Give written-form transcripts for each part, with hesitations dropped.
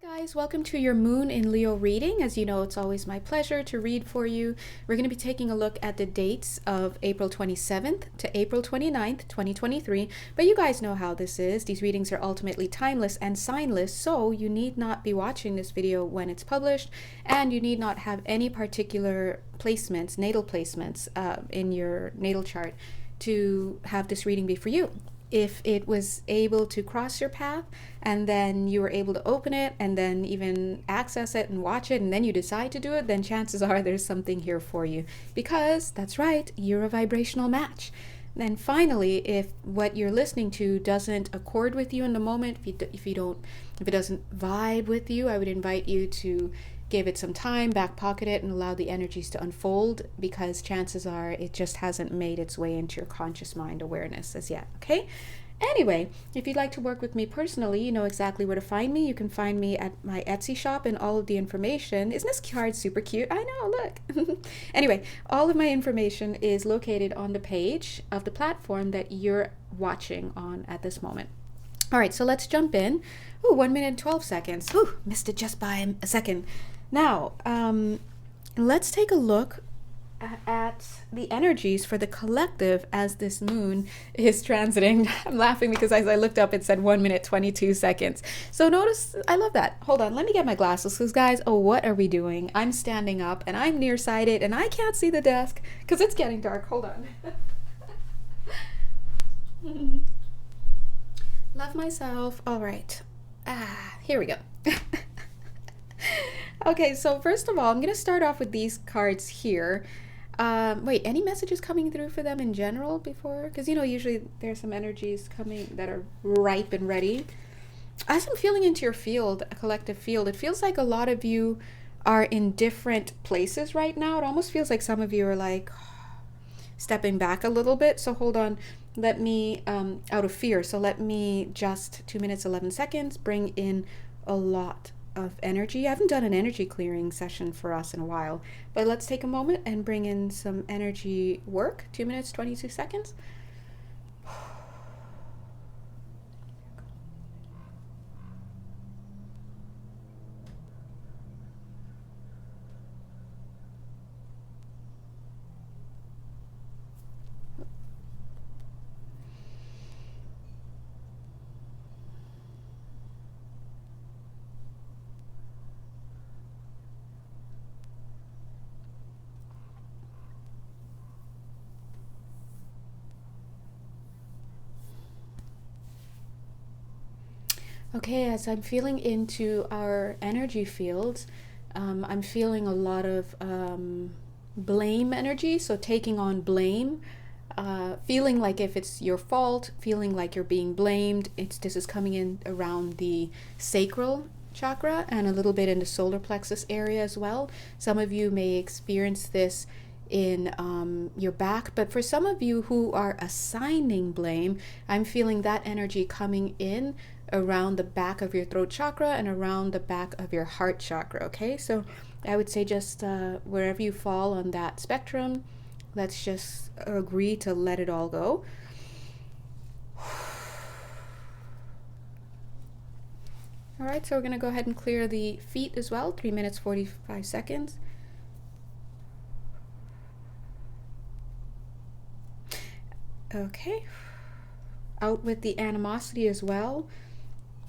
Guys, welcome to your Moon in Leo reading. As you know, it's always my pleasure to read for you. We're going to be taking a look at the dates of April 27th to April 29th, 2023. But you guys know how this is. These readings are ultimately timeless and signless, so you need not be watching this video when it's published, and you need not have any particular placements, natal placements in your natal chart to have this reading be for you. If it was able to cross your path and then you were able to open it and then even access it and watch it and then you decide to do it, then chances are there's something here for you, because that's right, you're a vibrational match. Then finally, if what you're listening to doesn't accord with you in the moment, if it doesn't vibe with you, I would invite you to give it some time, back pocket it, and allow the energies to unfold, because chances are it just hasn't made its way into your conscious mind awareness as yet, okay? Anyway, if you'd like to work with me personally, you know exactly where to find me. You can find me at my Etsy shop, and all of the information, isn't this card super cute? I know, look. Anyway, all of my information is located on the page of the platform that you're watching on at this moment. All right, so let's jump in. Ooh, 1 minute and 12 seconds. Ooh, missed it just by a second. Now, let's take a look at the energies for the collective as this moon is transiting. I'm laughing because as I looked up, it said 1 minute, 22 seconds. So notice, I love that. Hold on, let me get my glasses, because guys, oh, what are we doing? I'm standing up and I'm nearsighted and I can't see the desk because it's getting dark. Hold on. Love myself. All right. Here we go. Okay, so first of all, I'm going to start off with these cards here. Wait, any messages coming through for them in general before? Because, you know, usually there's some energies coming that are ripe and ready. As I'm feeling into your field, a collective field, it feels like a lot of you are in different places right now. It almost feels like some of you are like stepping back a little bit. So hold on. Let me, out of fear, so let me just 2 minutes, 11 seconds, bring in a lot of energy. I haven't done an energy clearing session for us in a while, but let's take a moment and bring in some energy work. 2 minutes, 22 seconds. Okay, as I'm feeling into our energy fields, I'm feeling a lot of blame energy. So taking on blame, feeling like if it's your fault, feeling like you're being blamed. This is coming in around the sacral chakra and a little bit in the solar plexus area as well. Some of you may experience this in your back, but for some of you who are assigning blame, I'm feeling that energy coming in around the back of your throat chakra and around the back of your heart chakra. Okay, so I would say just wherever you fall on that spectrum, let's just agree to let it all go. All right, so we're going to go ahead and clear the feet as well. 3 minutes, 45 seconds. Okay, out with the animosity as well.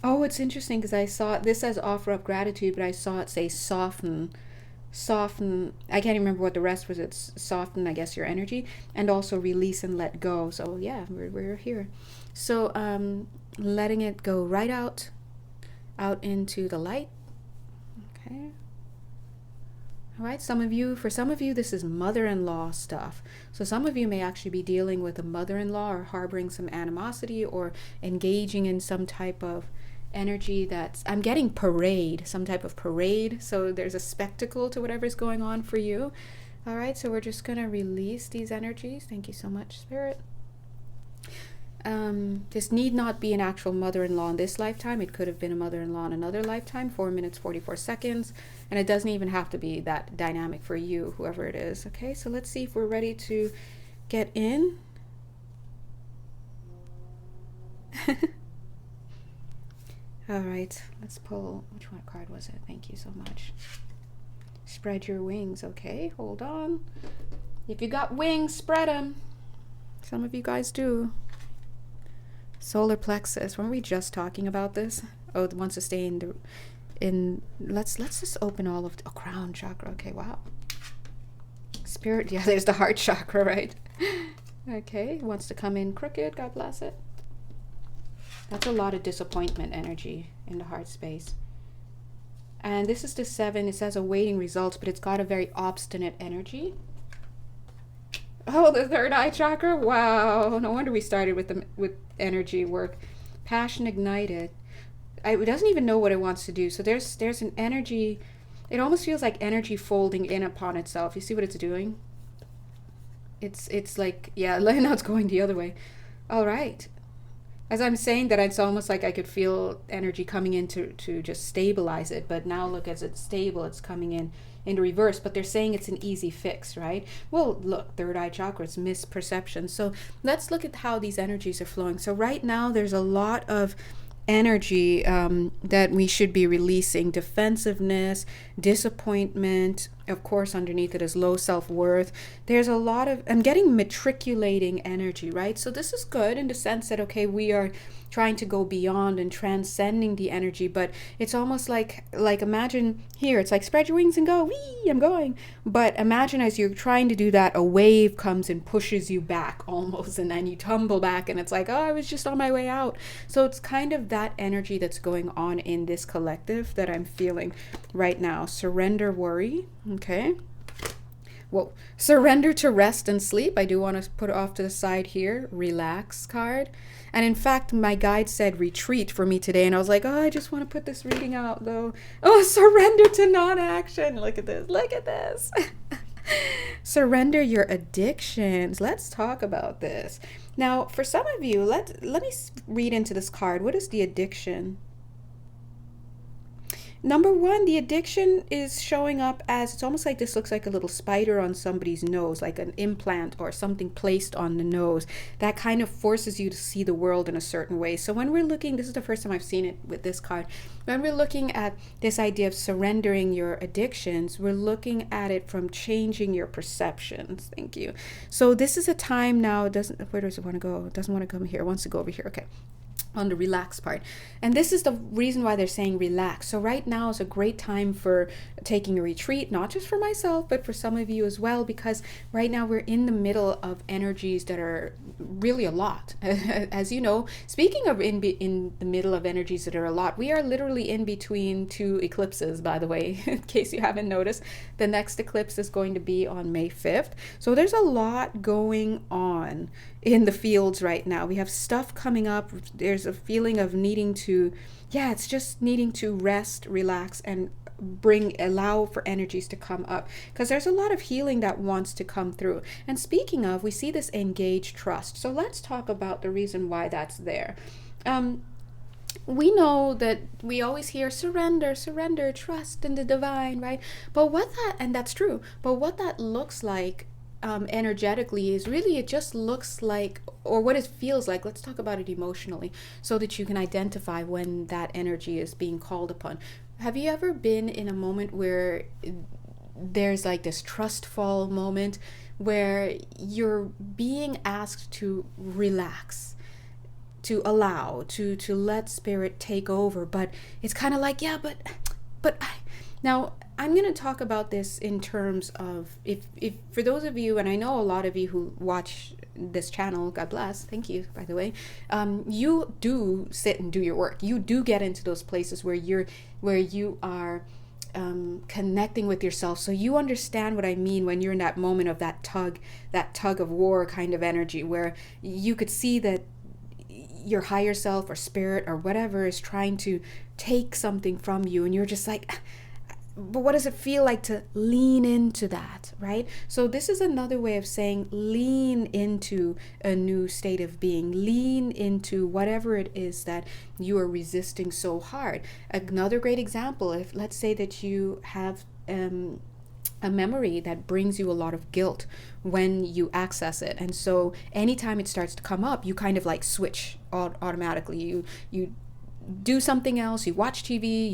Oh, it's interesting because I saw this says offer up gratitude, but I saw it say soften. I can't even remember what the rest was. It's soften, I guess, your energy, and also release and let go. So yeah, we're here. So letting it go right out into the light. Okay. All right, for some of you, this is mother-in-law stuff. So some of you may actually be dealing with a mother-in-law or harboring some animosity or engaging in some type of energy I'm getting parade, some type of parade. So there's a spectacle to whatever's going on for you. All right, so we're just going to release these energies. Thank you so much, Spirit. This need not be an actual mother-in-law in this lifetime. It could have been a mother-in-law in another lifetime. 4 minutes, 44 seconds. And it doesn't even have to be that dynamic for you, whoever it is. Okay, so let's see if we're ready to get in. All right, let's pull, which one card was it? Thank you so much. Spread your wings. Okay, hold on. If you got wings, spread them. Some of you guys do. Solar plexus. Weren't we just talking about this? Oh, it wants to stay in let's just open all of the crown chakra. Okay, wow. Spirit, yeah, there's the heart chakra, right? Okay, wants to come in crooked. God bless it. That's a lot of disappointment energy in the heart space. And this is the 7. It says awaiting results, but it's got a very obstinate energy. Oh, the third eye chakra. Wow. No wonder we started with energy work. Passion ignited. It doesn't even know what it wants to do. So there's an energy. It almost feels like energy folding in upon itself. You see what it's doing? It's like, yeah, now it's going the other way. All right. As I'm saying that, it's almost like I could feel energy coming in to just stabilize it. But now look, as it's stable, it's coming in the reverse. But they're saying it's an easy fix, right? Well, look, third eye chakra, it's misperception. So let's look at how these energies are flowing. So right now, there's a lot of energy that we should be releasing. Defensiveness, disappointment. Of course, underneath it is low self-worth. There's a lot of, I'm getting matriculating energy, right? So this is good in the sense that, okay, we are trying to go beyond and transcending the energy, but it's almost like imagine here, it's like spread your wings and go, wee, I'm going. But imagine as you're trying to do that, a wave comes and pushes you back almost, and then you tumble back and it's like, oh, I was just on my way out. So it's kind of that energy that's going on in this collective that I'm feeling right now. Surrender worry. Okay. Well, surrender to rest and sleep. I do want to put it off to the side here. Relax card. And in fact, my guide said retreat for me today. And I was like, oh, I just want to put this reading out though. Oh, surrender to non-action. Look at this. Look at this. Surrender your addictions. Let's talk about this. Now, for some of you, let me read into this card. What is the addiction? Number 1, the addiction is showing up as, it's almost like this looks like a little spider on somebody's nose, like an implant or something placed on the nose that kind of forces you to see the world in a certain way. So when we're looking, this is the first time I've seen it with this card, when we're looking at this idea of surrendering your addictions, we're looking at it from changing your perceptions. Thank you. So this is a time now, where does it want to go? It doesn't want to come here. It wants to go over here. Okay. On the relax part. And this is the reason why they're saying relax. So right now is a great time for taking a retreat, not just for myself, but for some of you as well, because right now we're in the middle of energies that are really a lot. As you know, speaking of in the middle of energies that are a lot, we are literally in between 2 eclipses, by the way, in case you haven't noticed. The next eclipse is going to be on May 5th. So there's a lot going on in the fields right now. We have stuff coming up. There's a feeling of needing to, it's just needing to rest, relax, and allow for energies to come up, because there's a lot of healing that wants to come through. And speaking of, we see this engaged trust. So let's talk about the reason why that's there. We know that we always hear surrender, trust in the divine, right? But that's true. But what that looks like energetically is really, it just looks like, or what it feels like. Let's talk about it emotionally so that you can identify when that energy is being called upon. Have you ever been in a moment where there's like this trust fall moment where you're being asked to relax, to allow, to let spirit take over, but it's kind of like, now I'm going to talk about this in terms of, if for those of you, and I know a lot of you who watch this channel, God bless, thank you, by the way, you do sit and do your work. You do get into those places where you are connecting with yourself. So you understand what I mean when you're in that moment of that tug of war kind of energy, where you could see that your higher self or spirit or whatever is trying to take something from you, and you're just like, but what does it feel like to lean into that, right? So this is another way of saying lean into a new state of being. Lean into whatever it is that you are resisting so hard. Another great example, if let's say that you have a memory that brings you a lot of guilt when you access it, and so anytime it starts to come up, you kind of like switch automatically. You do something else, you watch TV,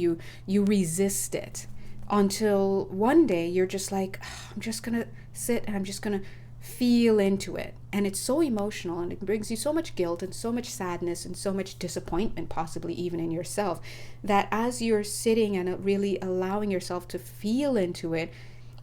you resist it until one day you're just like, "Oh, I'm just gonna sit and I'm just gonna feel into it." And it's so emotional, and it brings you so much guilt and so much sadness and so much disappointment, possibly even in yourself, that as you're sitting and really allowing yourself to feel into it,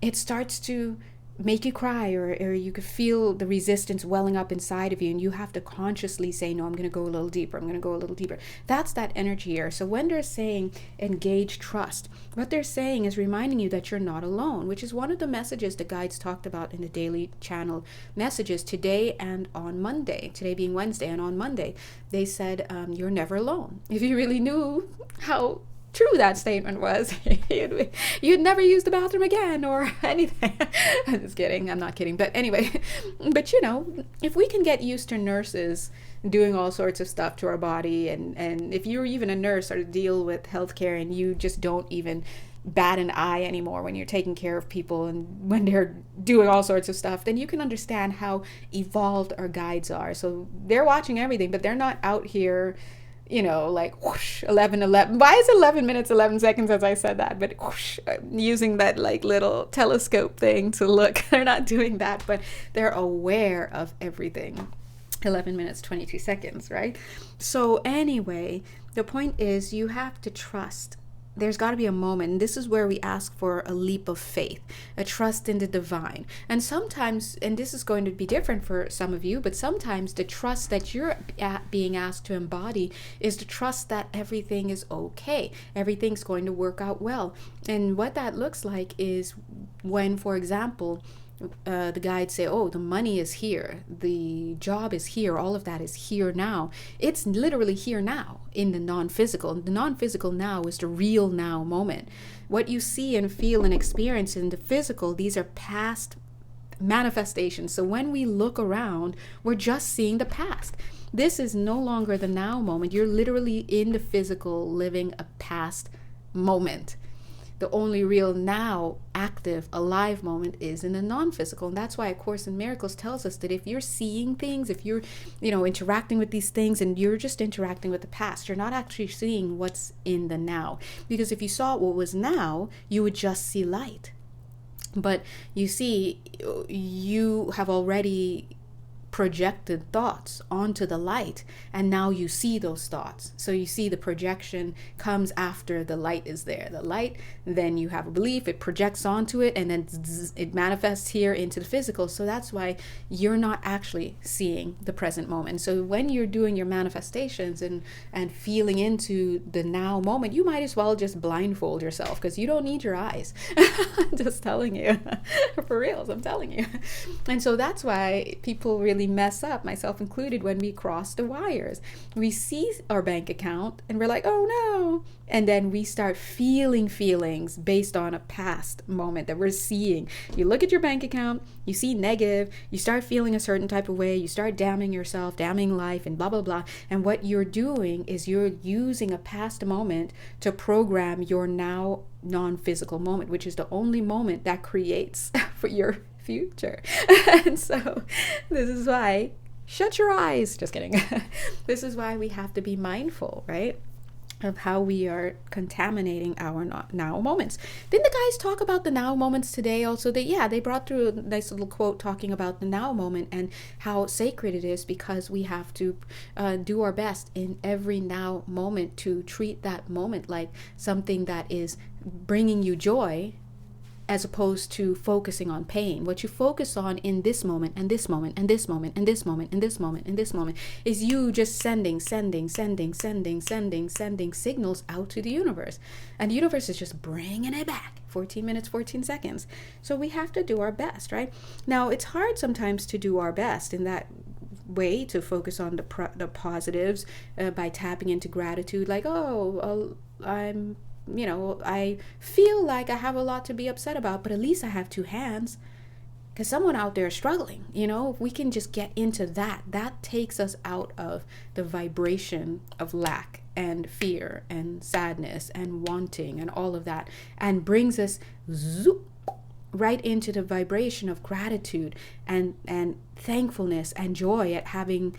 it starts to make you cry, or you could feel the resistance welling up inside of you, and you have to consciously say, no, I'm going to go a little deeper, I'm going to go a little deeper. That's that energy here. So when they're saying engage trust, what they're saying is reminding you that you're not alone, which is one of the messages the guides talked about in the daily channel messages today and on Monday, today being Wednesday, and on Monday they said, you're never alone. If you really knew how true that statement was, you'd never use the bathroom again or anything. I'm just kidding. I'm not kidding. But anyway, but if we can get used to nurses doing all sorts of stuff to our body, and if you're even a nurse or deal with healthcare and you just don't even bat an eye anymore when you're taking care of people and when they're doing all sorts of stuff, then you can understand how evolved our guides are. So they're watching everything, but they're not out here like whoosh, 11:11. Why is 11 minutes 11 seconds as I said that? But whoosh, using that like little telescope thing to look. They're not doing that, but they're aware of everything. 11 minutes 22 seconds, right? So anyway, the point is you have to trust. There's got to be a moment, and this is where we ask for a leap of faith, a trust in the divine. And sometimes, and this is going to be different for some of you, but sometimes the trust that you're being asked to embody is the trust that everything is okay, everything's going to work out well. And what that looks like is when, for example, the guides say, oh, the money is here, the job is here, all of that is here now. It's literally here now in the non-physical. The non-physical now is the real now moment. What you see and feel and experience in the physical, these are past manifestations. So when we look around, we're just seeing the past. This is no longer the now moment. You're literally in the physical living a past moment. The only real now active, alive moment is in the non-physical. And that's why A Course in Miracles tells us that if you're seeing things, if you're, interacting with these things and you're just interacting with the past, you're not actually seeing what's in the now. Because if you saw what was now, you would just see light. But you see, you have already projected thoughts onto the light, and now you see those thoughts. So you see the projection comes after the light is there. The light, then you have a belief, it projects onto it, and then it manifests here into the physical. So that's why you're not actually seeing the present moment. So when you're doing your manifestations and feeling into the now moment, you might as well just blindfold yourself, because you don't need your eyes. I'm just telling you. For reals, I'm telling you. And so that's why people really mess up, myself included, when we cross the wires. We see our bank account and we're like, oh no, and then we start feeling feelings based on a past moment that we're seeing. You look at your bank account, you see negative, you start feeling a certain type of way, you start damning yourself, damning life, and blah blah blah. And what you're doing is you're using a past moment to program your now non-physical moment, which is the only moment that creates for your future. And so this is why, shut your eyes, just kidding. This is why we have to be mindful, right, of how we are contaminating our now moments. Didn't the guys talk about the now moments today also? They brought through a nice little quote talking about the now moment and how sacred it is, because we have to do our best in every now moment to treat that moment like something that is bringing you joy, as opposed to focusing on pain. What you focus on in this moment and this moment and this moment and this moment and this moment and this moment is you just sending signals out to the universe. And the universe is just bringing it back. 14 minutes, 14 seconds. So we have to do our best, right? Now, it's hard sometimes to do our best in that way, to focus on the positives by tapping into gratitude, like, I feel like I have a lot to be upset about, but at least I have two hands, because someone out there is struggling. If we can just get into that takes us out of the vibration of lack and fear and sadness and wanting and all of that, and brings us right into the vibration of gratitude and thankfulness and joy at having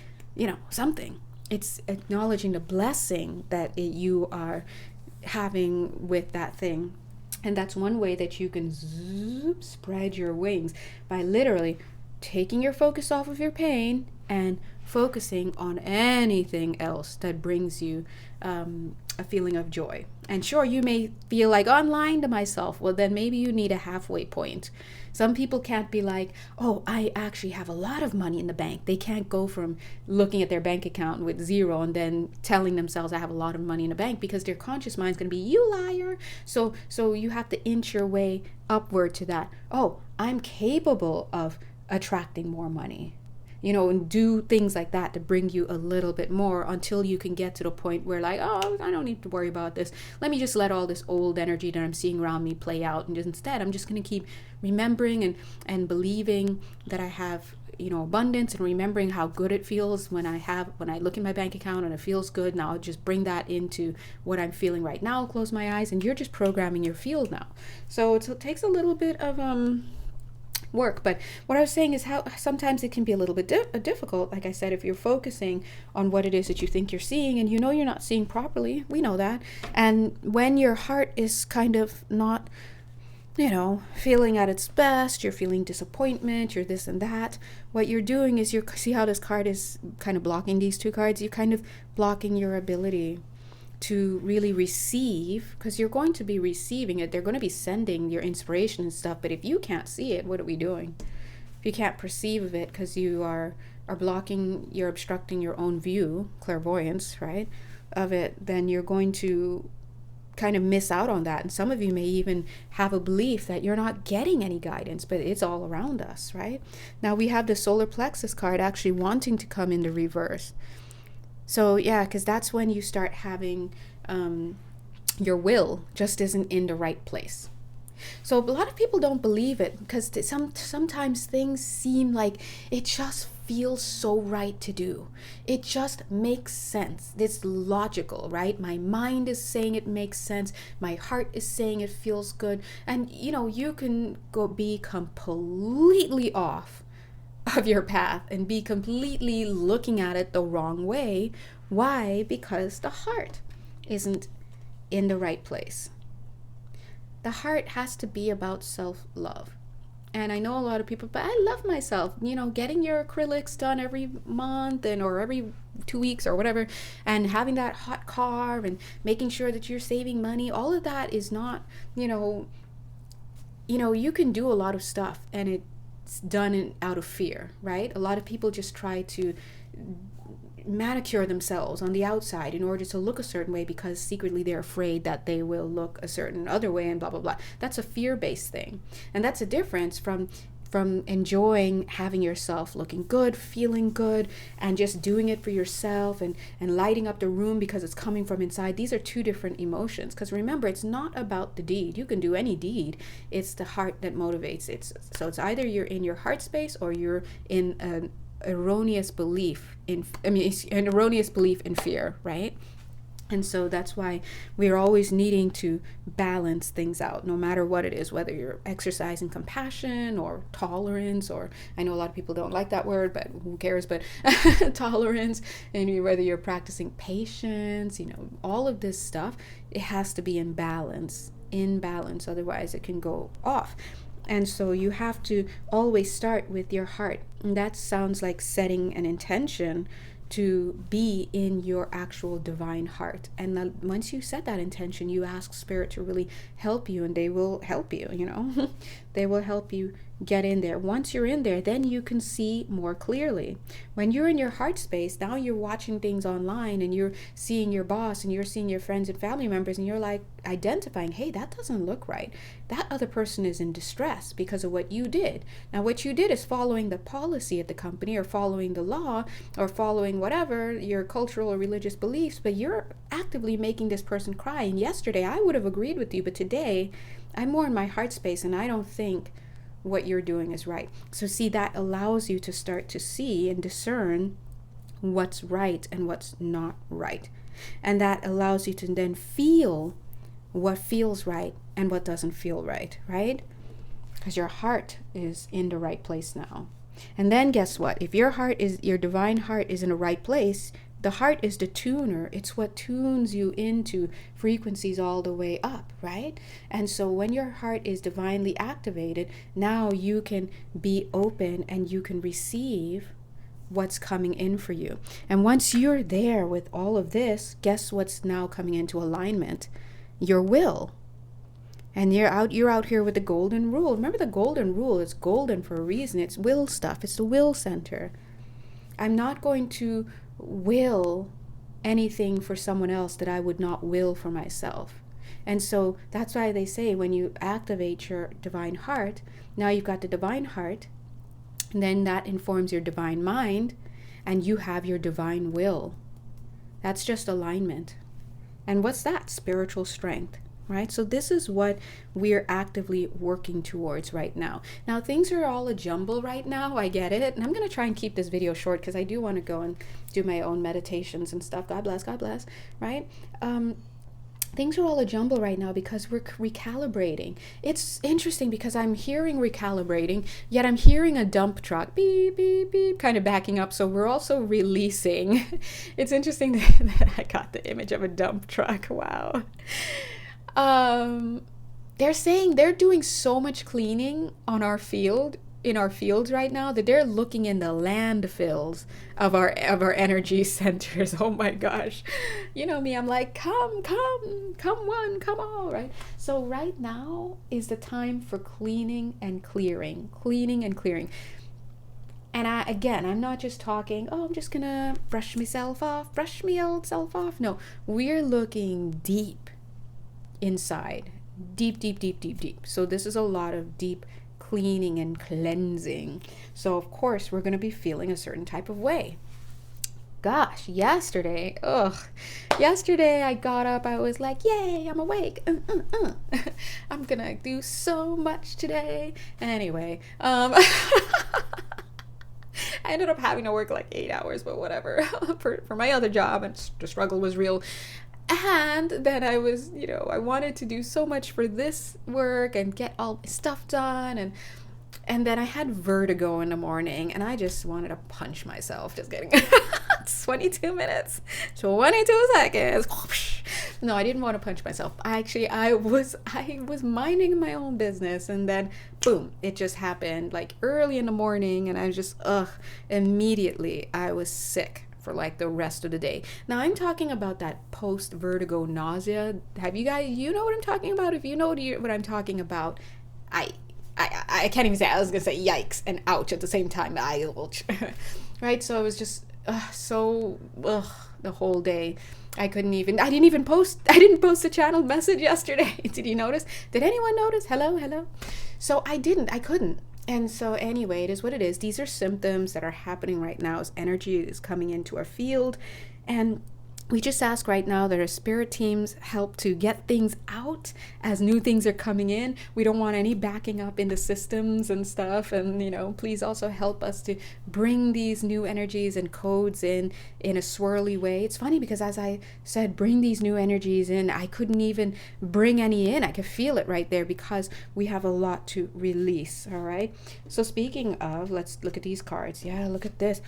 something. it's acknowledging the blessing that you are having with that thing. And that's one way that you can spread your wings, by literally taking your focus off of your pain and focusing on anything else that brings you a feeling of joy. And sure, you may feel like, oh, I'm lying to myself. Well, then maybe you need a halfway point. Some people can't be like, oh, I actually have a lot of money in the bank. They can't go from looking at their bank account with zero and then telling themselves I have a lot of money in the bank, because their conscious mind's going to be, you liar. So you have to inch your way upward to that. Oh, I'm capable of attracting more money. And do things like that to bring you a little bit more, until you can get to the point where like, oh, I don't need to worry about this. Let me just let all this old energy that I'm seeing around me play out. And just instead, I'm just going to keep remembering and believing that I have, abundance, and remembering how good it feels when I look in my bank account and it feels good. Now I'll just bring that into what I'm feeling right now. Close my eyes, and you're just programming your field now. So it takes a little bit of, work. But what I was saying is how sometimes it can be a little bit difficult, like I said, if you're focusing on what it is that you think you're seeing and you're not seeing properly. We know that. And when your heart is kind of not, feeling at its best, you're feeling disappointment, you're this and that, what you're doing is see how this card is kind of blocking these two cards? You're kind of blocking your ability to really receive, because you're going to be receiving it. They're going to be sending your inspiration and stuff, but if you can't see it, what are we doing? If you can't perceive it because you are blocking, you're obstructing your own view, clairvoyance, right, of it, then you're going to kind of miss out on that. And some of you may even have a belief that you're not getting any guidance, but it's all around us, right? Now we have the solar plexus card actually wanting to come in the reverse. So yeah, because that's when you start having your will just isn't in the right place. So a lot of people don't believe it, because sometimes things seem like it just feels so right to do. It just makes sense. It's logical, right? My mind is saying it makes sense. My heart is saying it feels good. And you can be completely off of your path and be completely looking at it the wrong way. Why? Because the heart isn't in the right place. The heart has to be about self-love. And I know a lot of people, but I love myself, getting your acrylics done every month or every 2 weeks or whatever, and having that hot car and making sure that you're saving money. All of that is not, you can do a lot of stuff and it's done out of fear, right? A lot of people just try to manicure themselves on the outside in order to look a certain way, because secretly they're afraid that they will look a certain other way, and blah blah blah. That's a fear-based thing, and that's a difference from enjoying having yourself looking good, feeling good, and just doing it for yourself and lighting up the room because it's coming from inside. These are two different emotions, because remember, it's not about the deed. You can do any deed. It's the heart that motivates it. So it's either you're in your heart space or you're in an erroneous belief in fear, right? And so that's why we're always needing to balance things out, no matter what it is, whether you're exercising compassion or tolerance, or I know a lot of people don't like that word, but who cares, but tolerance, and whether you're practicing patience, all of this stuff, it has to be in balance, otherwise it can go off. And so you have to always start with your heart. And that sounds like setting an intention to be in your actual divine heart. And then once you set that intention, you ask Spirit to really help you, and they will help you, They will help you get in there. Once you're in there, then you can see more clearly. When you're in your heart space, now you're watching things online and you're seeing your boss and you're seeing your friends and family members, and you're like identifying, hey, that doesn't look right. That other person is in distress because of what you did. Now, what you did is following the policy at the company, or following the law, or following whatever your cultural or religious beliefs, but you're actively making this person cry. And yesterday I would have agreed with you, but today I'm more in my heart space and I don't think what you're doing is right. So see, that allows you to start to see and discern what's right and what's not right. And that allows you to then feel what feels right and what doesn't feel right, right? Because your heart is in the right place now. And then guess what? If your divine heart is in the right place, The heart is the tuner. It's what tunes you into frequencies all the way up, right? And so when your heart is divinely activated, now you can be open and you can receive what's coming in for you. And once you're there with all of this, guess what's now coming into alignment? Your will. And you're out here with the golden rule. Remember, the golden rule is golden for a reason. It's will stuff. It's the will center. I'm not going to will anything for someone else that I would not will for myself. And so that's why they say when you activate your divine heart, now you've got the divine heart, and then that informs your divine mind, and you have your divine will. That's just alignment. And what's that? Spiritual strength. Right? So this is what we're actively working towards right now. Now, things are all a jumble right now. I get it. And I'm going to try and keep this video short because I do want to go and do my own meditations and stuff. God bless, right? Things are all a jumble right now because we're recalibrating. It's interesting because I'm hearing recalibrating, yet I'm hearing a dump truck, beep, beep, beep, kind of backing up. So we're also releasing. It's interesting that I got the image of a dump truck. Wow. They're saying they're doing so much cleaning on our field, in our fields right now, that they're looking in the landfills of our energy centers. Oh my gosh. You know me, I'm like, come one, come all, right? So right now is the time for cleaning and clearing. And I'm not just talking, oh, I'm just gonna brush my old self off. No, we're looking deep inside, deep. So this is a lot of deep cleaning and cleansing. So of course we're going to be feeling a certain type of way. Gosh, yesterday I got up, I was like, yay, I'm awake. I'm gonna do so much today. Anyway, I ended up having to work like 8 hours, but whatever, for my other job, and the struggle was real. And then I was, I wanted to do so much for this work and get all stuff done. And then I had vertigo in the morning and I just wanted to punch myself. Just kidding. 22 minutes, 22 seconds. No, I didn't want to punch myself. I was minding my own business, and then boom, it just happened like early in the morning, and I was just, immediately I was sick for like the rest of the day. Now I'm talking about that post vertigo nausea. Have you guys, know what I'm talking about? If you know what I'm talking about, I can't even say. I was gonna say yikes and ouch at the same time. Right? So I was just the whole day. I didn't post a channel message yesterday. Did you notice? Did anyone notice? Hello. So I couldn't. And so anyway, it is what it is. These are symptoms that are happening right now as energy is coming into our field. And we just ask right now that our spirit teams help to get things out as new things are coming in. We don't want any backing up in the systems and stuff. And, please also help us to bring these new energies and codes in a swirly way. It's funny because as I said, bring these new energies in, I couldn't even bring any in. I could feel it right there because we have a lot to release. All right. So speaking of, let's look at these cards. Yeah, look at this.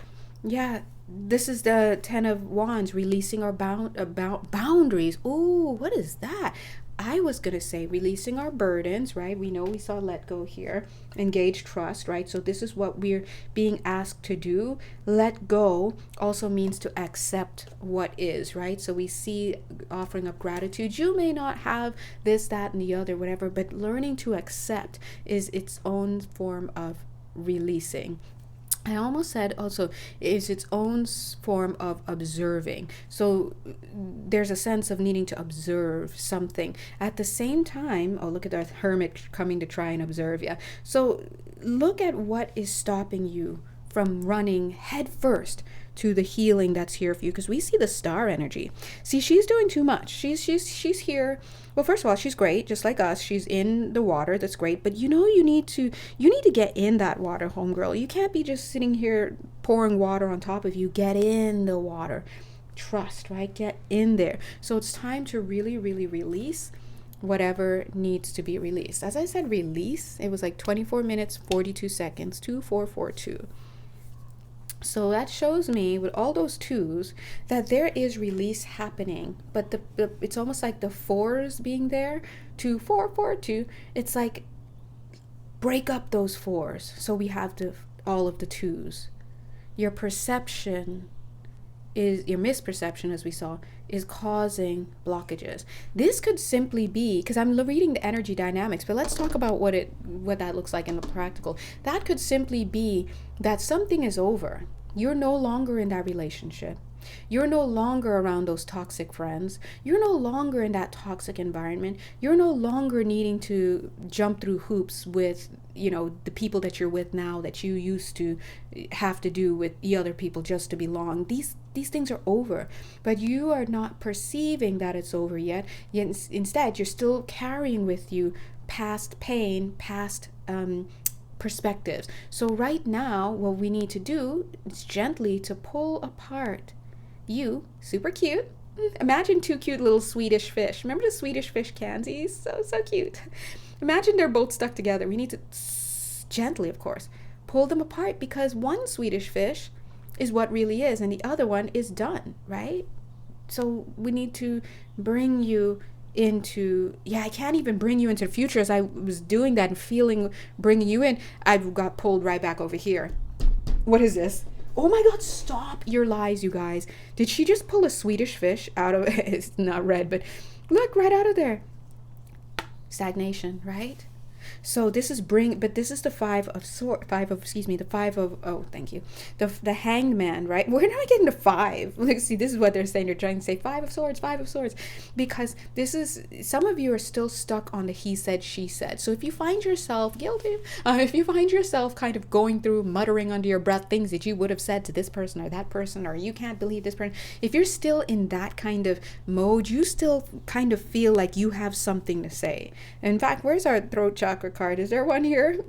Yeah, this is the 10 of Wands, releasing our boundaries. Ooh, what is that? I was going to say releasing our burdens, right? We saw let go here, engage trust, right? So this is what we're being asked to do. Let go also means to accept what is, right? So we see offering up gratitude. You may not have this, that, and the other, whatever, but learning to accept is its own form of releasing. I almost said also is its own form of observing. So there's a sense of needing to observe something. At the same time, look at the hermit coming to try and observe you. So look at what is stopping you from running head first to the healing that's here for you, because we see the star energy. See, she's doing too much. She's here. Well, first of all, she's great, just like us. She's in the water. That's great. But you need to get in that water, homegirl. You can't be just sitting here pouring water on top of you. Get in the water. Trust, right? Get in there. So it's time to really, really release whatever needs to be released. As I said, release. It was like 24 minutes, 42 seconds, 2442. So that shows me with all those twos that there is release happening, but it's almost like the fours being there, 2 4 4 2. It's like break up those fours. So we have all of the twos. Your perception is your misperception, as we saw, is causing blockages. This could simply be because I'm reading the energy dynamics, but let's talk about what that looks like in the practical. That could simply be that something is over. You're no longer in that relationship. You're no longer around those toxic friends. You're no longer in that toxic environment. You're no longer needing to jump through hoops with, the people that you're with now that you used to have to do with the other people just to belong. These things are over, but you are not perceiving that it's over yet. Instead, you're still carrying with you past pain, past perspectives. So right now, what we need to do is gently to pull apart you, super cute. Imagine two cute little Swedish fish. Remember the Swedish fish candies? So cute. Imagine they're both stuck together. We need to gently, of course, pull them apart because one Swedish fish is what really is and the other one is done, right? So we need to bring you into, I can't even bring you into the future. As I was doing that and bringing you in, I got pulled right back over here. What is this? Oh my God, stop your lies, you guys. Did she just pull a Swedish fish out of it's not red, but look, right out of there. Stagnation, right? So this is the thank you. The hanged man, right? We're not getting the 5. Like, see, this is what they're saying. They're trying to say 5 of swords, because this is, some of you are still stuck on the he said, she said. So if you find yourself guilty, if you find yourself kind of going through, muttering under your breath things that you would have said to this person or that person, or you can't believe this person, if you're still in that kind of mode, you still kind of feel like you have something to say. In fact, where's our throat chakra card? Is there one here?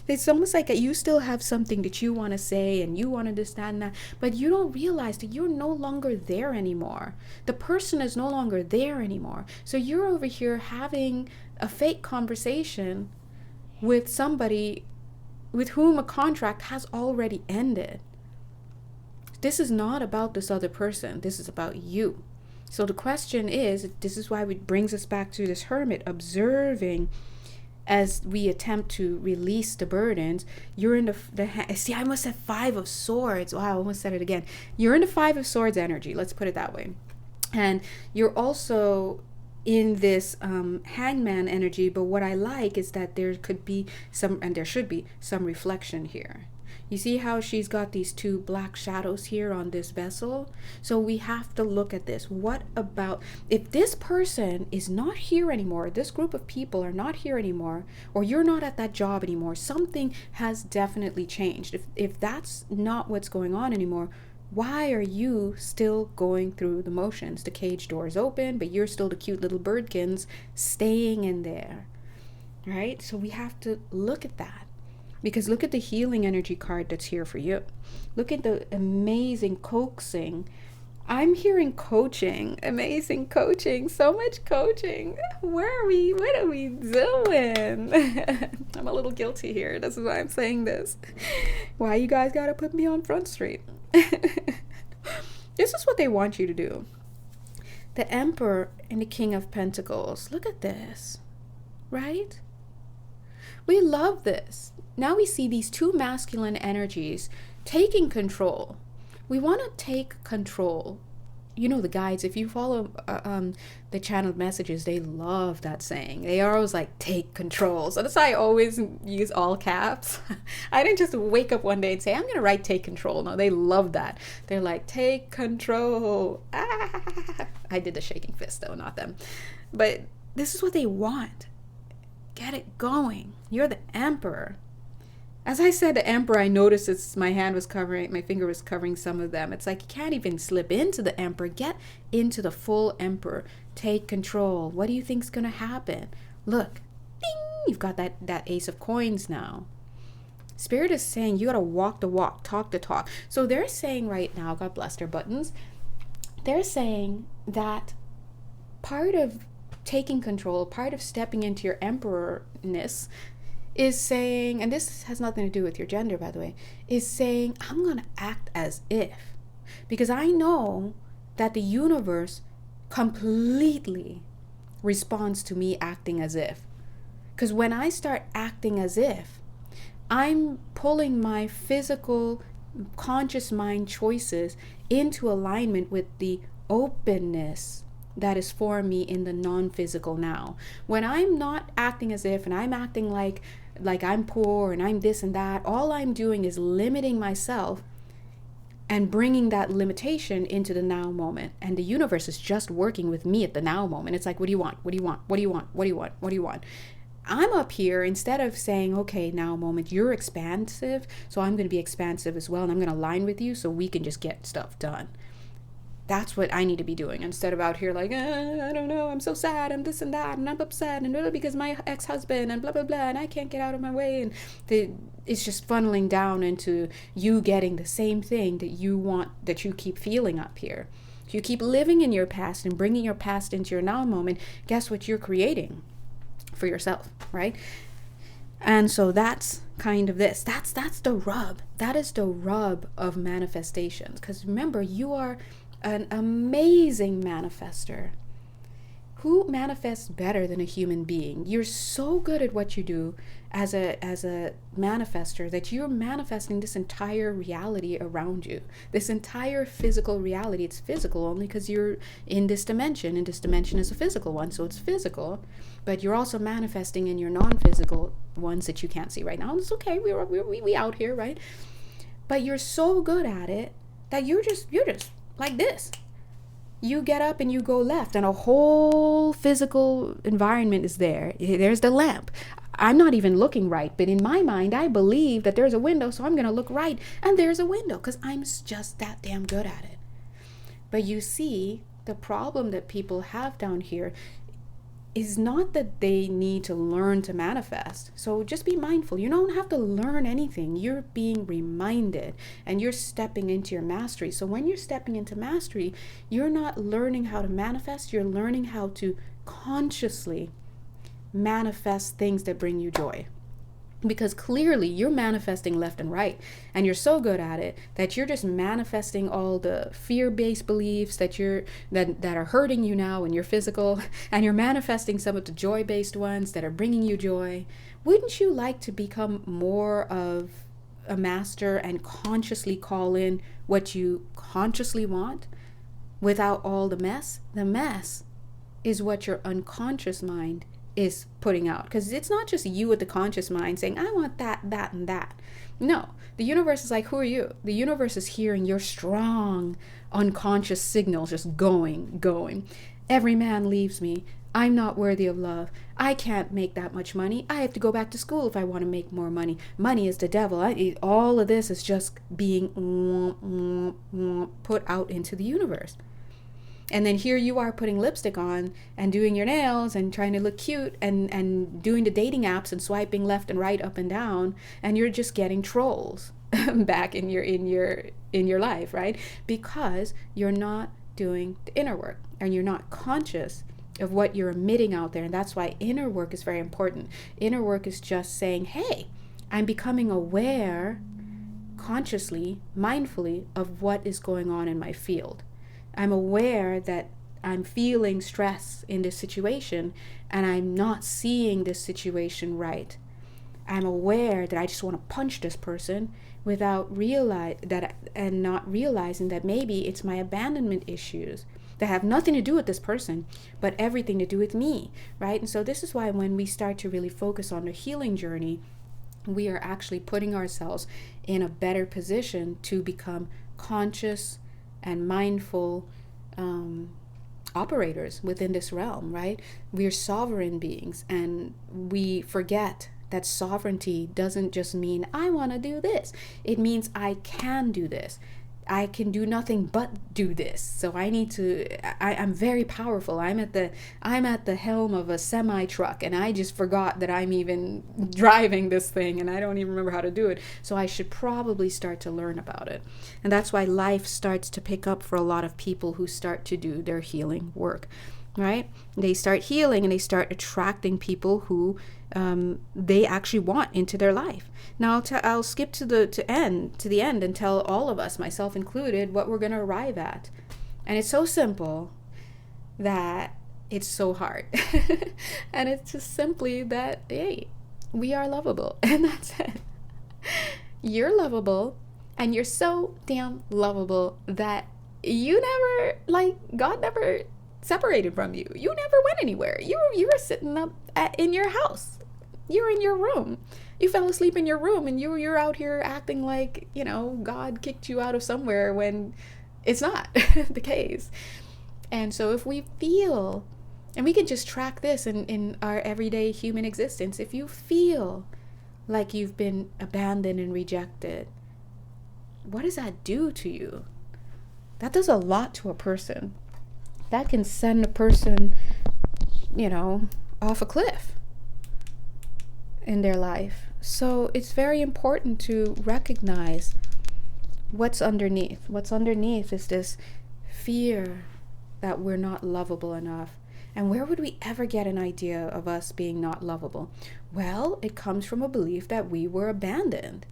It's almost like you still have something that you want to say and you want to understand that, but you don't realize that you're no longer there anymore. The person is no longer there anymore. So you're over here having a fake conversation with somebody with whom a contract has already ended. This is not about this other person. This is about you. So the question is, this is why it brings us back to this hermit observing as we attempt to release the burdens. You're in see, I almost said 5 of swords. Wow, I almost said it again. You're in the 5 of swords energy. Let's put it that way. And you're also in this hangman energy. But what I like is that there could be some, and there should be some reflection here. You see how she's got these 2 black shadows here on this vessel? So we have to look at this. What about if this person is not here anymore, this group of people are not here anymore, or you're not at that job anymore, something has definitely changed. If that's not what's going on anymore, why are you still going through the motions? The cage door is open, but you're still the cute little birdkins staying in there, right? So we have to look at that. Because look at the healing energy card that's here for you. Look at the amazing coaxing. I'm hearing coaching, amazing coaching, so much coaching. What are we doing? I'm a little guilty here. That's why I'm saying this. Why you guys gotta put me on Front Street? This is what they want you to do. The Emperor and the King of Pentacles. Look at this, right? We love this. Now we see these 2 masculine energies taking control. We want to take control. You know, the guides, if you follow the channeled messages, they love that saying. They are always like, take control. So that's why I always use all caps. I didn't just wake up one day and say, I'm going to write take control. No, they love that. They're like, take control. Ah. I did the shaking fist though, not them. But this is what they want. Get it going. You're the Emperor. As I said, the Emperor, I noticed my finger was covering some of them. It's like you can't even slip into the Emperor. Get into the full Emperor. Take control. What do you think's going to happen? Look, ding, you've got that Ace of Coins now. Spirit is saying you got to walk the walk, talk the talk. So they're saying right now, God bless their buttons, they're saying that part of taking control, part of stepping into your emperorness is saying, and this has nothing to do with your gender, by the way, is saying, I'm going to act as if. Because I know that the universe completely responds to me acting as if. Because when I start acting as if, I'm pulling my physical, conscious mind choices into alignment with the openness that is for me in the non-physical now. When I'm not acting as if, and I'm acting like I'm poor and I'm this and that, all I'm doing is limiting myself and bringing that limitation into the now moment. And the universe is just working with me at the now moment. It's like, what do you want? What do you want? What do you want? What do you want? What do you want? I'm up here, instead of saying, okay, now moment, you're expansive, so I'm going to be expansive as well, and I'm going to align with you so we can just get stuff done. That's what I need to be doing, instead of out here like, I don't know, I'm so sad, I'm this and that, and I'm upset, and because my ex-husband, and blah, blah, blah, and I can't get out of my way, and it's just funneling down into you getting the same thing that you want, that you keep feeling up here. If you keep living in your past and bringing your past into your now moment, guess what you're creating for yourself, right? And so that's kind of this. That's the rub. That is the rub of manifestations. Because remember, you are an amazing manifester. Who manifests better than a human being? You're so good at what you do as a manifester that you're manifesting this entire reality around you. This entire physical reality. It's physical only because you're in this dimension, and this dimension is a physical one, so it's physical. But you're also manifesting in your non-physical ones that you can't see right now. And it's okay. We out here, right? But you're so good at it that you're just like this. You get up and you go left, and a whole physical environment is there. There's the lamp. I'm not even looking right, but in my mind, I believe that there's a window, so I'm going to look right, and there's a window because I'm just that damn good at it. But you see, the problem that people have down here is not that they need to learn to manifest. So just be mindful. You don't have to learn anything. You're being reminded, and you're stepping into your mastery. So when you're stepping into mastery, you're not learning how to manifest. You're learning how to consciously manifest things that bring you joy. Because clearly you're manifesting left and right, and you're so good at it that you're just manifesting all the fear-based beliefs that are hurting you now in your physical, and you're manifesting some of the joy-based ones that are bringing you joy. Wouldn't you like to become more of a master and consciously call in what you consciously want without all the mess? The mess is what your unconscious mind is putting out, because it's not just you with the conscious mind saying, I want that, that, and that. No, the universe is like, who are you? The universe is hearing your strong unconscious signals just going. Every man leaves me. I'm not worthy of love. I can't make that much money. I have to go back to school if I want to make more money. Money is the devil. All of this is just being put out into the universe. And then here you are putting lipstick on and doing your nails and trying to look cute and doing the dating apps and swiping left and right, up and down, and you're just getting trolls back in your life, right? Because you're not doing the inner work, and you're not conscious of what you're emitting out there. And that's why inner work is very important. Inner work is just saying, hey, I'm becoming aware consciously, mindfully of what is going on in my field. I'm aware that I'm feeling stress in this situation, and I'm not seeing this situation right. I'm aware that I just want to punch this person without not realizing that maybe it's my abandonment issues that have nothing to do with this person, but everything to do with me, right? And so this is why when we start to really focus on the healing journey, we are actually putting ourselves in a better position to become conscious and mindful operators within this realm, right? We are sovereign beings, and we forget that sovereignty doesn't just mean I want to do this. It means I can do this. I can do nothing but do this. So I'm very powerful. I'm at the helm of a semi truck, and I just forgot that I'm even driving this thing, and I don't even remember how to do it. So I should probably start to learn about it. And that's why life starts to pick up for a lot of people who start to do their healing work. right? They start healing and they start attracting people who they actually want into their life. Now I'll skip to the end and tell all of us, myself included, what we're going to arrive at. And it's so simple that it's so hard. And it's just simply that, hey, we are lovable. And that's it. You're lovable, and you're so damn lovable that you never, God never separated from you. You never went anywhere. You were sitting up in your house. You're in your room. You fell asleep in your room, and you're out here acting like, God kicked you out of somewhere when it's not the case. And so if we feel, and we can just track this in our everyday human existence, if you feel like you've been abandoned and rejected, what does that do to you? That does a lot to a person. That can send a person, off a cliff in their life. So it's very important to recognize what's underneath. What's underneath is this fear that we're not lovable enough. And where would we ever get an idea of us being not lovable? Well, it comes from a belief that we were abandoned,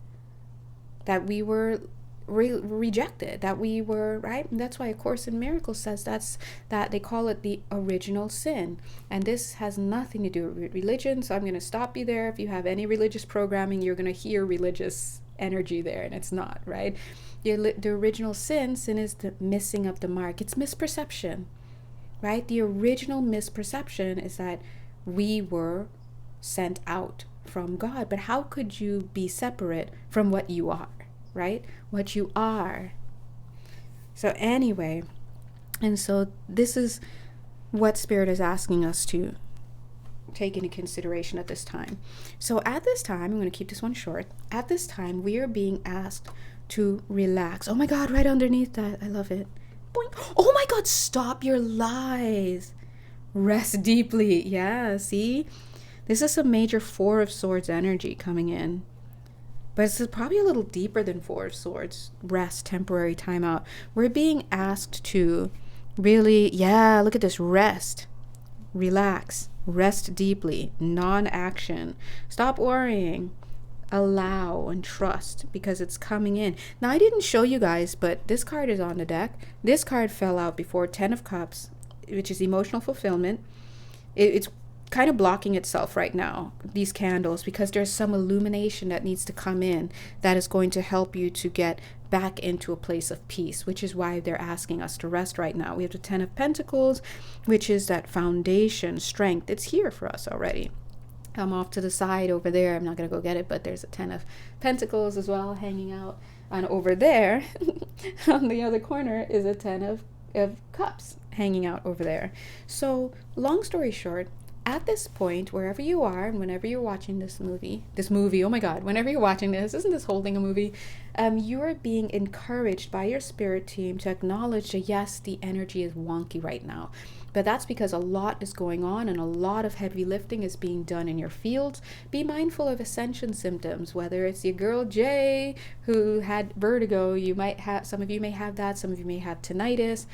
that we were rejected, that we were, right? And that's why A Course in Miracles says that they call it the original sin. And this has nothing to do with religion. So I'm going to stop you there. If you have any religious programming, you're going to hear religious energy there, and it's not, right? The original sin is the missing of the mark. It's misperception, right? The original misperception is that we were sent out from God. But how could you be separate from what you are, right? What you are. So anyway, and so this is what Spirit is asking us to take into consideration at this time. So at this time, I'm going to keep this one short. At this time, we are being asked to relax. Oh my God, right underneath that. I love it. Boing. Oh my God, stop your lies. Rest deeply. Yeah, see? This is some major Four of Swords energy coming in. But it's probably a little deeper than Four of Swords. Rest, temporary timeout. We're being asked to really, look at this. Rest. Relax. Rest deeply. Non-action. Stop worrying. Allow and trust, because it's coming in. Now, I didn't show you guys, but this card is on the deck. This card fell out before, 10 of Cups, which is emotional fulfillment. It's kind of blocking itself right now, these candles, because there's some illumination that needs to come in that is going to help you to get back into a place of peace, which is why they're asking us to rest right now. We have the 10 of Pentacles, which is that foundation, strength. It's here for us already. I'm off to the side over there. I'm not going to go get it, but there's a 10 of Pentacles as well hanging out. And over there, on the other corner, is a 10 of Cups hanging out over there. So, long story short, at this point, wherever you are, and whenever you're watching this movie, oh my God, whenever you're watching this, isn't this whole thing a movie? You are being encouraged by your spirit team to acknowledge that yes, the energy is wonky right now. But that's because a lot is going on and a lot of heavy lifting is being done in your fields. Be mindful of ascension symptoms, whether it's your girl Jay who had vertigo. Some of you may have that. Some of you may have tinnitus.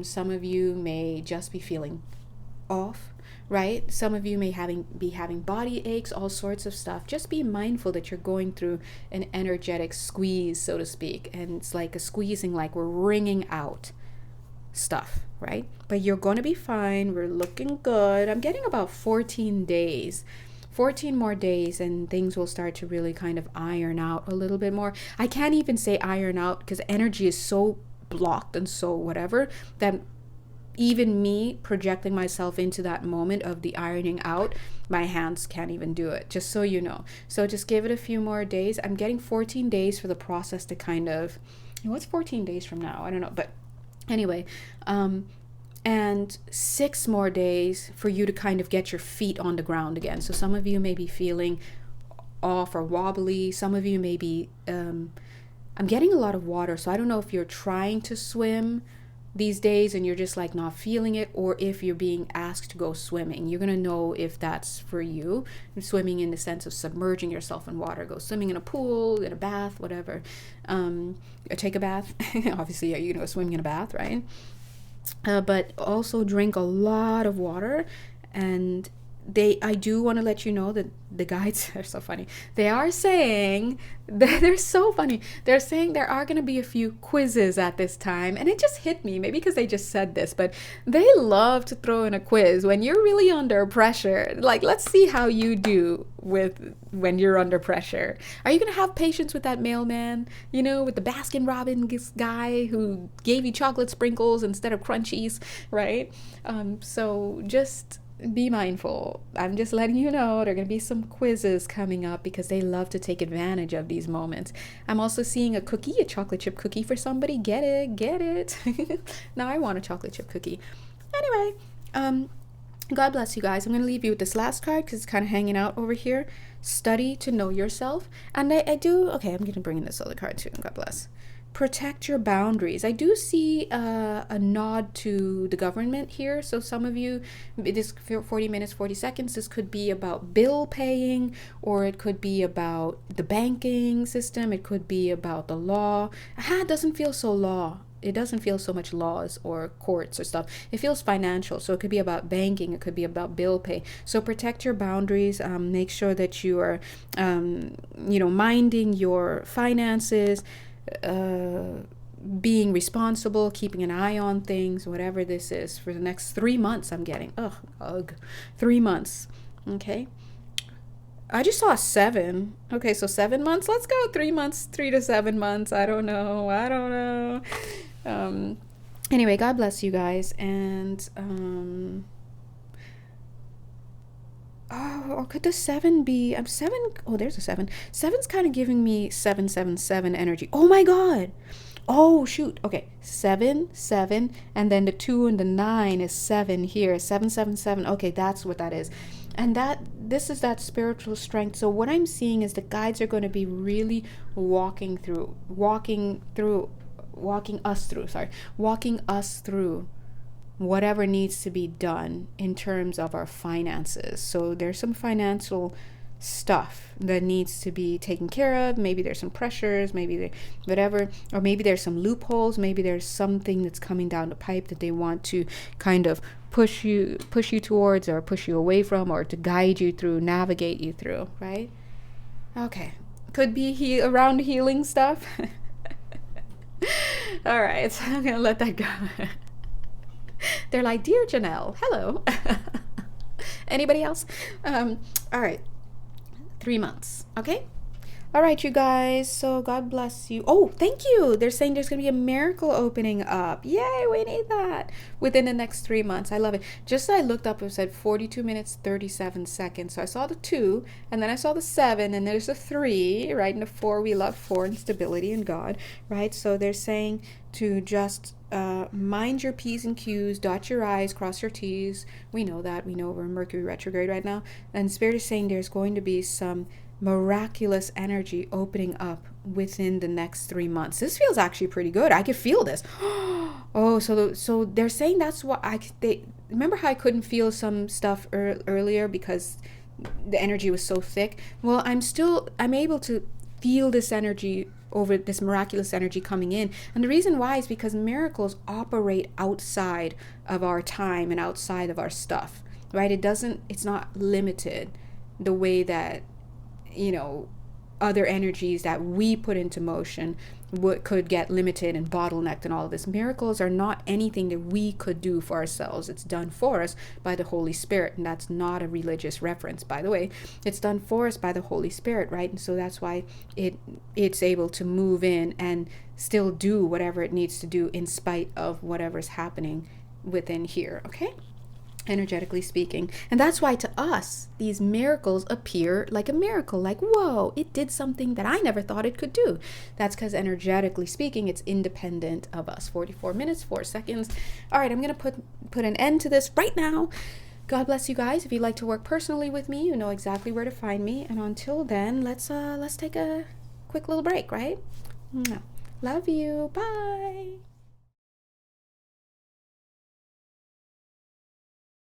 Some of you may just be feeling off, right? Some of you may be having body aches, all sorts of stuff. Just be mindful that you're going through an energetic squeeze, so to speak. And it's like a squeezing, like we're wringing out stuff, right? But you're going to be fine. We're looking good. I'm getting about 14 more days, and things will start to really kind of iron out a little bit more. I can't even say iron out because energy is so blocked and so whatever that even me projecting myself into that moment of the ironing out, my hands can't even do it, just so you know. So just give it a few more days. I'm getting 14 days for the process to kind of, what's 14 days from now? I don't know, but anyway, and 6 more days for you to kind of get your feet on the ground again. So some of you may be feeling off or wobbly. Some of you may be, I'm getting a lot of water. So I don't know if you're trying to swim these days and you're just like not feeling it, or if you're being asked to go swimming. You're going to know if that's for you. Swimming in the sense of submerging yourself in water. Go swimming in a pool, in a bath, whatever. Or take a bath. Obviously, swimming in a bath, right? but also drink a lot of water. And I do want to let you know that the guides are so funny. They are saying that they're so funny. They're saying there are going to be a few quizzes at this time. And it just hit me, maybe because they just said this, but they love to throw in a quiz when you're really under pressure. Like, let's see how you do when you're under pressure. Are you going to have patience with that mailman, with the Baskin Robbins guy who gave you chocolate sprinkles instead of crunchies, right? So just be mindful. I'm just letting you know there are going to be some quizzes coming up because they love to take advantage of these moments. I'm also seeing a chocolate chip cookie for somebody. Get it. Now I want a chocolate chip cookie. Anyway, God bless you guys. I'm going to leave you with this last card because it's kind of hanging out over here. Study to know yourself. And I do, okay, I'm going to bring in this other card too. God bless. Protect your boundaries. I do see a nod to the government here. So some of you, this 40 minutes, 40 seconds, this could be about bill paying, or it could be about the banking system. It could be about the law. It doesn't feel so law. It doesn't feel so much laws or courts or stuff. It feels financial. So it could be about banking. It could be about bill pay. So protect your boundaries. Make sure that you are, minding your finances, being responsible, keeping an eye on things, whatever this is for the next 3 months. I'm getting 3 months. Okay, I just saw 7. Okay, so 7 months. Let's go 3 months, 3 to 7 months. I don't know. Anyway, God bless you guys. And or could the 7 be? I'm 7. Oh, there's a 7. 7's kind of giving me 777 energy. Oh my God. Oh shoot. Okay, 7, and then the 2 and the 9 is 7 here. 777. Okay, that's what that is. And this is that spiritual strength. So what I'm seeing is the guides are going to be really walking us through whatever needs to be done in terms of our finances. So there's some financial stuff that needs to be taken care of. Maybe there's some pressures, whatever, or maybe there's some loopholes. Maybe there's something that's coming down the pipe that they want to kind of push you towards, or push you away from, or to guide you through, navigate you through, right? Okay, could be around healing stuff. All right, so I'm gonna let that go. They're like, dear Janelle, hello. Anybody else? All right, 3 months. Okay. All right, you guys. So God bless you. Oh, thank you. They're saying there's going to be a miracle opening up. Yay, we need that within the next 3 months. I love it. Just I looked up, it said 42 minutes, 37 seconds. So I saw the 2, and then I saw the 7, and there's a 3, right? And the 4, we love 4 and stability in God, right? So they're saying to just mind your P's and Q's, dot your I's, cross your T's. We know that. We know we're in Mercury retrograde right now. And Spirit is saying there's going to be some miraculous energy opening up within the next 3 months. This feels actually pretty good. I could feel this. Oh, so they're saying that's what they remember how I couldn't feel some stuff earlier because the energy was so thick. Well, I'm able to feel this energy, over this miraculous energy coming in. And the reason why is because miracles operate outside of our time and outside of our stuff, right? It's not limited the way that other energies that we put into motion could get limited and bottlenecked and all of this. Miracles are not anything that we could do for ourselves. It's done for us by the Holy Spirit. And that's not a religious reference, by the way. It's done for us by the Holy Spirit, right? And so that's why it's able to move in and still do whatever it needs to do in spite of whatever's happening within here, okay? Energetically speaking. And that's why to us these miracles appear like a miracle, like, whoa, it did something that I never thought it could do. That's because energetically speaking, it's independent of us. 44 minutes, 4 seconds. All right, I'm gonna put an end to this right now. God bless you guys. If you'd like to work personally with me, you know exactly where to find me. And until then, let's take a quick little break, right? Love you. Bye.